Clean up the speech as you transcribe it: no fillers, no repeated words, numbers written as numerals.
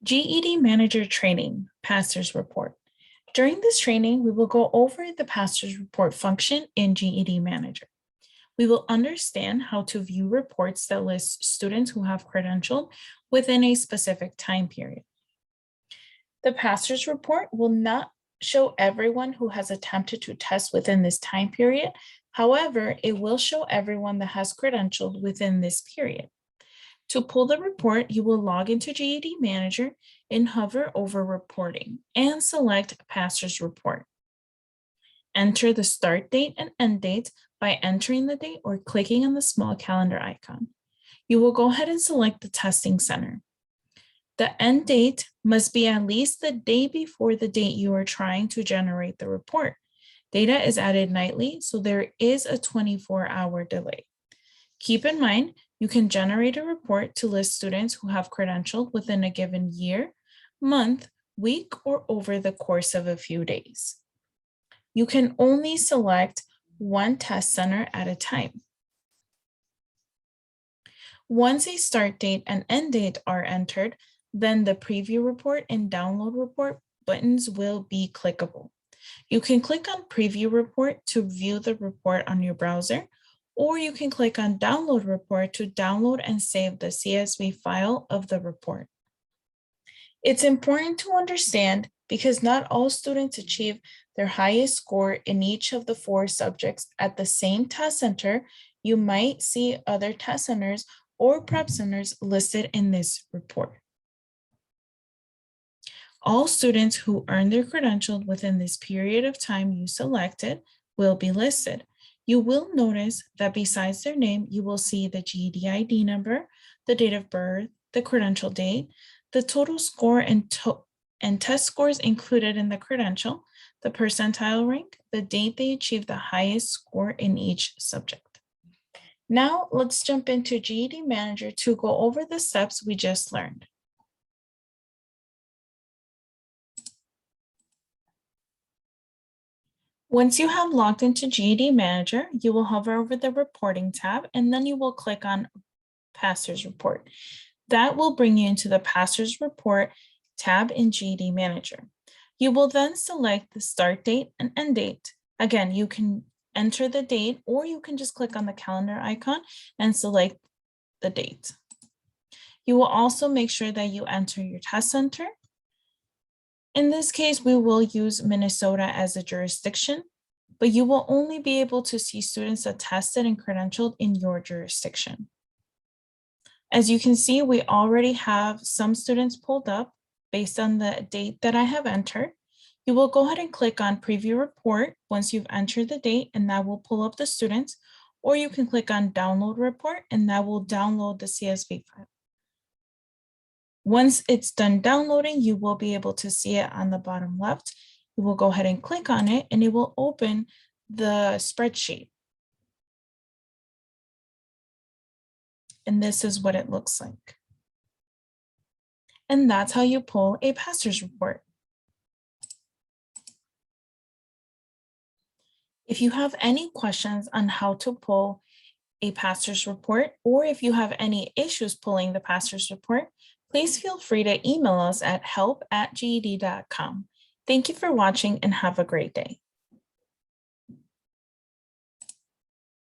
GED Manager Training, Pastor's Report. During this training, we will go over the Pastor's Report function in GED Manager. We will understand how to view reports that list students who have credentialed within a specific time period. The Pastor's Report will not show everyone who has attempted to test within this time period. However, it will show everyone that has credentialed within this period. To pull the report, you will log into GED Manager and hover over Reporting and select Pastor's Report. Enter the start date and end date by entering the date or clicking on the small calendar icon. You will go ahead and select the testing center. The end date must be at least the day before the date you are trying to generate the report. Data is added nightly, so there is a 24-hour delay. Keep in mind, you can generate a report to list students who have credentialed within a given year, month, week, or over the course of a few days. You can only select one test center at a time. Once a start date and end date are entered, then the preview report and download report buttons will be clickable. You can click on preview report to view the report on your browser, or you can click on download report to download and save the CSV file of the report. It's important to understand because not all students achieve their highest score in each of the 4 subjects at the same test center. You might see other test centers or prep centers listed in this report. All students who earn their credentials within this period of time you selected will be listed. You will notice that besides their name, you will see the GED ID number, the date of birth, the credential date, the total score and test scores included in the credential, the percentile rank, the date they achieved the highest score in each subject. Now let's jump into GED Manager to go over the steps we just learned. Once you have logged into GED Manager, you will hover over the Reporting tab, and then you will click on Pastor's Report. That will bring you into the Pastor's Report tab in GED Manager. You will then select the start date and end date. Again, you can enter the date, or you can just click on the calendar icon and select the date. You will also make sure that you enter your test center. In this case, we will use Minnesota as a jurisdiction, but you will only be able to see students that tested and credentialed in your jurisdiction. As you can see, we already have some students pulled up based on the date that I have entered. You will go ahead and click on Preview Report once you've entered the date, and that will pull up the students, or you can click on Download Report, and that will download the CSV file. Once it's done downloading, you will be able to see it on the bottom left. You will go ahead and click on it, and it will open the spreadsheet. And this is what it looks like. And that's how you pull a Pastor's Report. If you have any questions on how to pull a Pastor's Report, or if you have any issues pulling the Pastor's Report, please feel free to email us at help@ged.com. Thank you for watching and have a great day.